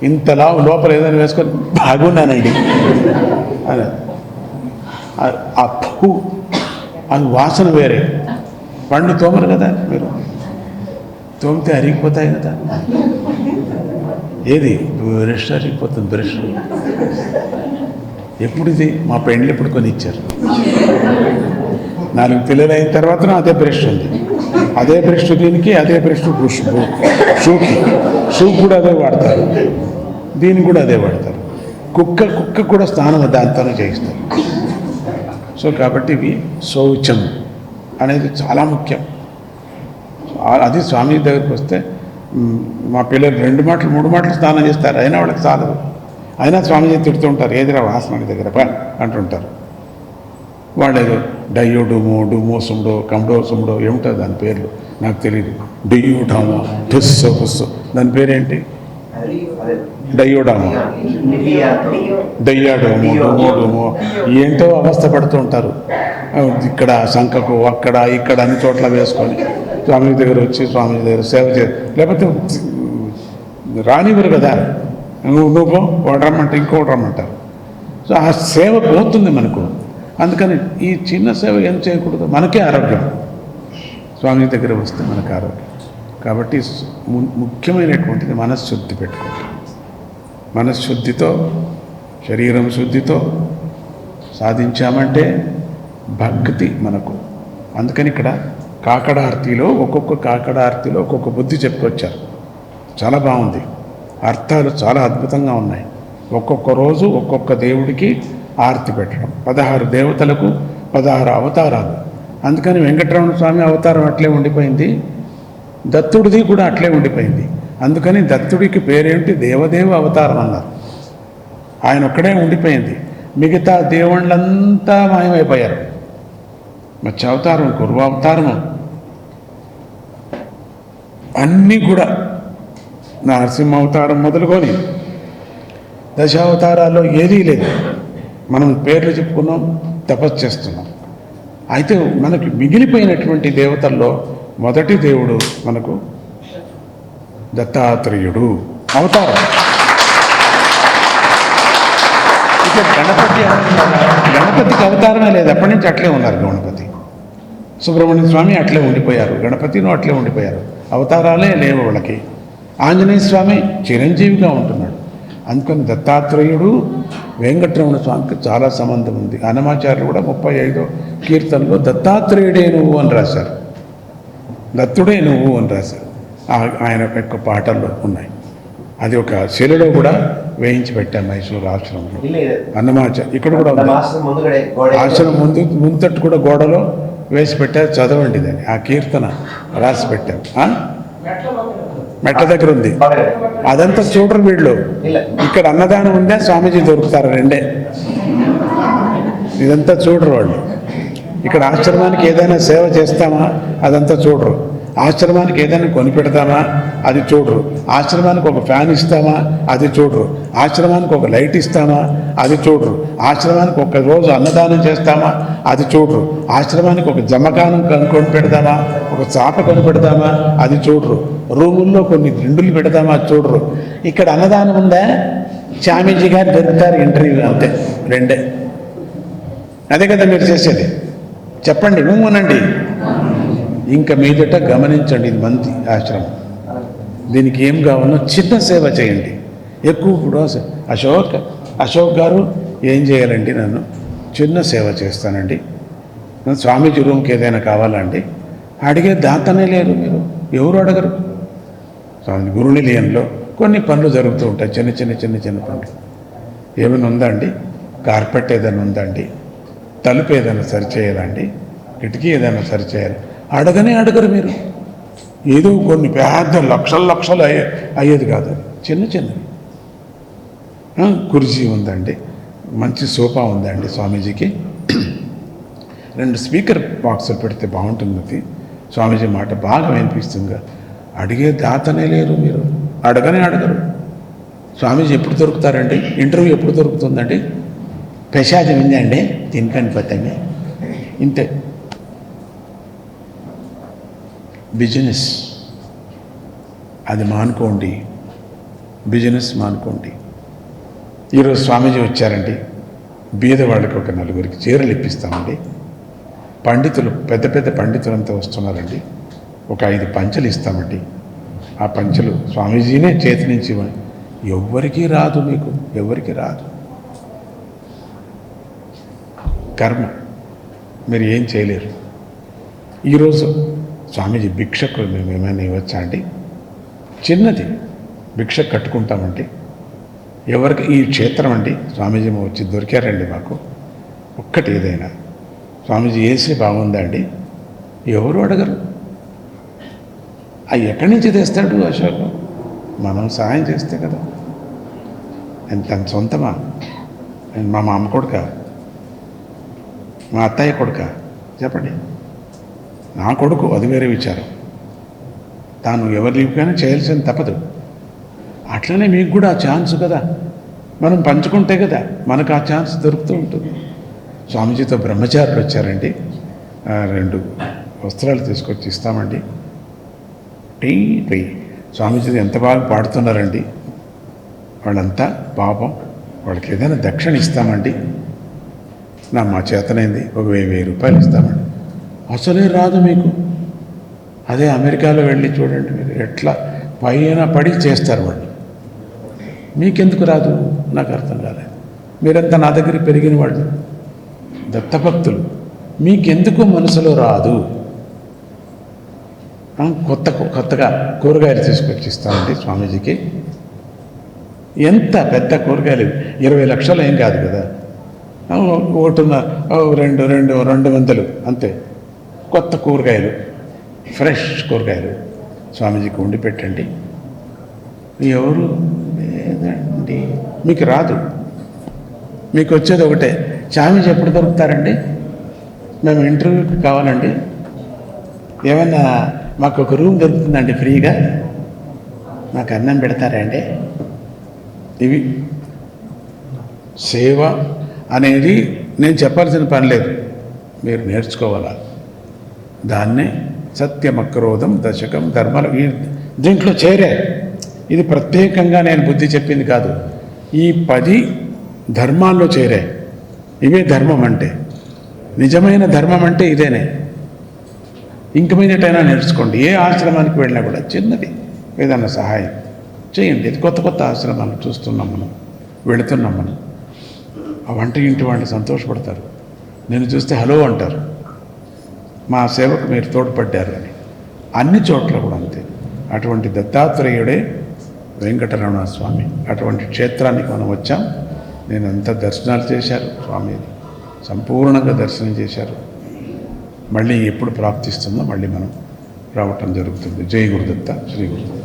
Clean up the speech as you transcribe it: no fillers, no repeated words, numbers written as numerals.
ఇంతలా లోపల ఏదైనా వేసుకొని బాగున్నానండి అని ఆ పువ్వు అది వాసన వేరే. పండు తోమరు కదా మీరు, తోమితే అరిగిపోతాయి కదా. ఏది బ్రష్ అరిగిపోతుంది, బ్రష్ ఎప్పుడు ఇది మా పెండ్లు ఎప్పుడు కొని ఇచ్చారు. 4 పిల్లలు అయిన తర్వాత అదే బ్రష్ ఉంది, అదే బ్రష్ దీనికి, అదే బ్రష్ షూకి కూడా అదే వాడతారు, దీనికి కూడా అదే వాడతారు. కుక్క కూడా స్నానం దాంతోనే చేయిస్తారు. సో కాబట్టి ఇవి శౌచం అనేది చాలా ముఖ్యం. అది స్వామి దగ్గరికి వస్తే మా పిల్లలు 2 మాటలు 3 మాటలు స్నానం చేస్తారు, అయినా వాళ్ళకి చాలదు. అయినా స్వామీజీ తిడుతుంటారు, ఏదిరా వాసన దగ్గర అంటుంటారు. వాళ్ళు ఏదో డయోడోమో డోమోసుముడో కండోసుముడో ఏమిటో దాని పేర్లు నాకు తెలియదు. డయోడామో పుస్సో దాని పేరేంటి? డయోడామో డయ్యాడోమో డోమోడోమో ఏంటో అవస్థ పడుతూ ఉంటారు. ఇక్కడ శంఖకు అక్కడ ఇక్కడ అన్ని చోట్ల వేసుకొని స్వామి దగ్గర వచ్చి స్వామి దగ్గర సేవ లేకపోతే రానివ్వరు కదా. నువ్వు ఒకటి రమ్మంటే ఇంకోటి రమ్మంటారు. సో ఆ సేవ పోతుంది మనకు. అందుకని ఈ చిన్న సేవ ఏం చేయకూడదు, మనకే ఆరోగ్యం. స్వామి దగ్గర వస్తే మనకు ఆరోగ్యం. కాబట్టి ముఖ్యమైనటువంటిది మనశ్శుద్ధి పెట్టుకోవాలి. మనశ్శుద్ధితో శరీరం శుద్ధితో సాధించామంటే భక్తి మనకు. అందుకని ఇక్కడ కాకడార్తిలో ఒక్కొక్క బుద్ధి చెప్పుకొచ్చారు. చాలా బాగుంది, అర్థాలు చాలా అద్భుతంగా ఉన్నాయి. ఒక్కొక్క రోజు ఒక్కొక్క దేవుడికి ఆరతి పెట్టడం, 16 దేవతలకు 16 అవతారాలు. అందుకని వెంకటరమణ స్వామి అవతారం అట్లే ఉండిపోయింది, దత్తుడిది కూడా అట్లే ఉండిపోయింది. అందుకని దత్తుడికి పేరేంటి? దేవదేవ అవతారం అన్నారు. ఆయన ఒక్కడే ఉండిపోయింది, మిగతా దేవుళ్ళంతా మాయమైపోయారు. మత్స్య అవతారం, కుర్మ అవతారము అన్నీ కూడా, నరసింహ అవతారం మొదలుకొని దశావతారాల్లో ఏదీ లేదు. మనం పేర్లు చెప్పుకున్నాం, తపస్సు చేస్తున్నాం. అయితే మనకు మిగిలిపోయినటువంటి దేవతల్లో మొదటి దేవుడు మనకు దత్తాత్రేయుడు అవతారం. ఇక గణపతికి అవతారమే లేదు, అప్పటి నుంచి అట్లే ఉన్నారు. గణపతి సుబ్రహ్మణ్య స్వామి అట్లే ఉండిపోయారు, గణపతిను అట్లే ఉండిపోయారు, అవతారాలే లేవు వాళ్ళకి. ఆంజనేయ స్వామి చిరంజీవిగా ఉంటున్నాడు. అందుకని దత్తాత్రేయుడు వెంకటరమణ స్వామికి చాలా సంబంధం ఉంది. అన్నమాచార్యులు కూడా 35వ కీర్తనలో దత్తాత్రేయుడే నువ్వు అని రాశారు, దత్తుడే నువ్వు అని రాశారు. ఆయన యొక్క పాటల్లో ఉన్నాయి. అది ఒక శిలలో కూడా వేయించి పెట్టాను మైసూరు ఆశ్రమంలో. అన్నమాచార్య ఇక్కడ కూడా ఉంది, ఆశ్రమం ముందట్టు కూడా గోడలో వేసి పెట్టారు, చదవండి దాన్ని. ఆ కీర్తన రాసి పెట్టాం. మెట్ల దగ్గర ఉంది, అదంతా చూడరు వీళ్ళు. ఇక్కడ అన్నదానం ఉందే, స్వామీజీ దొరుకుతారు, రెండే. ఇదంతా చూడరు వాళ్ళు. ఇక్కడ ఆశ్రమానికి ఏదైనా సేవ చేస్తామా, అదంతా చూడరు. ఆశ్రమానికి ఏదైనా కొనిపెడతామా, అది చూడరు. ఆశ్రమానికి ఒక ఫ్యాన్ ఇస్తామా, అది చూడరు. ఆశ్రమానికి ఒక లైట్ ఇస్తామా, అది చూడరు. ఆశ్రమానికి ఒక రోజు అన్నదానం చేస్తామా, అది చూడరు. ఆశ్రమానికి ఒక జమకానం కొనిపెడతామా, ఒక చాప కొనిపెడతామా, అది చూడరు. రూముల్లో కొన్ని దిండులు పెడతామా, అది చూడరు. ఇక్కడ అన్నదానం ఉందా, స్వామీజీ గారు దొరుకుతారు, ఇంటర్వ్యూ, అంతే, రెండే. అదే కదా మీరు చేసేది. చెప్పండి, నువ్వునండి. ఇంకా మీదట గమనించండి, ఇది మంది ఆశ్రమం. దీనికి ఏం కావాలో చిన్న సేవ చేయండి. ఎక్కువ ఇప్పుడు అశోక్ గారు ఏం చేయాలండి, నన్ను చిన్న సేవ చేస్తానండి, స్వామీజీ రూమ్కి ఏదైనా కావాలండి, అడిగే దాతనే లేరు. మీరు ఎవరు అడగరు. స్వామి గురునిలయంలో కొన్ని పనులు జరుగుతూ ఉంటాయి, చిన్న పనులు. ఏమైనా ఉందా అండి, కార్పెట్ ఏదైనా ఉందా అండి, తలుపు ఏదైనా సరిచేయాలండి, కిటికీ ఏదైనా సరిచేయాలి, అడగరు మీరు. ఏదో కొన్ని పెద్ద లక్షలు అయ్యేది కాదు, చిన్నవి. కుర్చీ ఉందండి, మంచి సోఫా ఉందండి, స్వామీజీకి 2 స్పీకర్ బాక్సులు పెడితే బాగుంటుంది, స్వామీజీ మాట బాగా వినిపిస్తుంది. అడిగే దాతనే లేరు. మీరు అడగరు. స్వామీజీ ఎప్పుడు దొరుకుతారండి, ఇంటర్వ్యూ ఎప్పుడు దొరుకుతుందండి, ప్రసాదం ఉందండి, తినకండి పోతాండి, ఇంతే. బిజినెస్ అది మానుకోండి. బిజినెస్ మానుకోండి. ఈరోజు స్వామీజీ వచ్చారండి, బీద వాళ్ళకి ఒక నలుగురికి చీరలు ఇప్పిస్తామండి. పండితులు, పెద్ద పెద్ద పండితులంతా వస్తున్నారండి, ఒక 5 పంచలు ఇస్తామండి. ఆ పంచలు స్వామీజీనే చేతి నుంచి ఇవ్వండి. ఎవ్వరికీ రాదు, మీకు ఎవరికి రాదు. కర్మ, మీరు ఏం చేయలేరు. ఈరోజు స్వామీజీ భిక్షకు మేము ఏమైనా ఇవ్వచ్చా అండి? చిన్నది భిక్ష కట్టుకుంటామండి. ఎవరికి ఈ క్షేత్రం అండి, స్వామీజీ వచ్చి దొరికారండి మాకు. ఒక్కటి ఏదైనా స్వామీజీ ఏసీ బాగుందా అండి, ఎవరు అడగరు. అవి ఎక్కడి నుంచి తెస్తాడు అశోక్? మనం సహాయం చేస్తే కదా. ఎంత సొంతమా? మా మామ కొడుక, మా అత్తయ్య కొడుక? చెప్పండి. నా కొడుకు, అది వేరే విచారం. తాను ఎవరి లీపుకైనా చేయాల్సింది తప్పదు. అట్లనే మీకు కూడా ఆ ఛాన్స్ కదా, మనం పంచుకుంటే కదా మనకు ఆ ఛాన్స్ దొరుకుతూ ఉంటుంది. స్వామీజీతో బ్రహ్మచారులు వచ్చారండి, 2 వస్త్రాలు తీసుకొచ్చి ఇస్తామండి. టీ స్వామీజీ ఎంత బాగా పాడుతున్నారండి వాళ్ళంతా. పాపం వాళ్ళకి ఏదైనా దక్షిణ ఇస్తామండి. మా చేతనైంది ఒక 1000 రూపాయలు ఇస్తామండి. అసలే రాదు మీకు. అదే అమెరికాలో వెళ్ళి చూడండి, మీరు ఎట్లా పైన పడి చేస్తారు వాళ్ళు. మీకెందుకు రాదు నాకు అర్థం కాలేదు. మీరంతా నా దగ్గర పెరిగిన వాళ్ళు, దత్తభక్తులు, మీకెందుకు మనసులో రాదు? కొత్తగా కూరగాయలు తీసుకొచ్చి ఇస్తామండి స్వామీజీకి. ఎంత పెద్ద కూరగాయలు, 20 లక్షలు ఏం కాదు కదా, 200 అంతే. కొత్త కూరగాయలు, ఫ్రెష్ కూరగాయలు స్వామీజీకి వండి పెట్టండి. ఎవరు లేదండి, మీకు రాదు. మీకు వచ్చేది ఒకటే, స్వామీజీ ఎప్పుడు దొరుకుతారండి? మేము ఇంటర్వ్యూకి కావాలండి, ఏమన్నా మాకు ఒక రూమ్ దొరుకుతుందండి ఫ్రీగా, మాకు అన్నం పెడతారా అండి? ఇవి సేవ అనేది నేను చెప్పాల్సిన పని లేదు, మీరు నేర్చుకోవాలా. దాన్నే సత్యమక్రోధం దశకం ధర్మాలు దీంట్లో చేరే. ఇది ప్రత్యేకంగా నేను బుద్ధి చెప్పింది కాదు, ఈ 10 ధర్మాల్లో చేరే. ఇవే ధర్మం అంటే, నిజమైన ధర్మం అంటే ఇదేనే. ఇంక మీదటైనా నేర్చుకోండి. ఏ ఆశ్రమానికి వెళ్ళినా కూడా చిన్నది ఏదన్నా సహాయం చేయండి. ఇది కొత్త ఆశ్రమాలు చూస్తున్నాం, మనం వెళుతున్నాం. మనం ఆ వంట ఇంటి వాళ్ళు సంతోషపడతారు, నేను చూస్తే హలో అంటారు, మా సేవకు మీరు తోడ్పడ్డారు అని. అన్ని చోట్ల కూడా అంతే. అటువంటి దత్తాత్రేయుడే వెంకటరమణ స్వామి. అటువంటి క్షేత్రానికి మనం వచ్చాం. నేను అంతా దర్శనాలు చేశారు, స్వామిని సంపూర్ణంగా దర్శనం చేశారు. మళ్ళీ ఎప్పుడు ప్రాప్తిస్తుందో మళ్ళీ మనం రావటం జరుగుతుంది. జై గురుదత్త, శ్రీ గురుదత్త.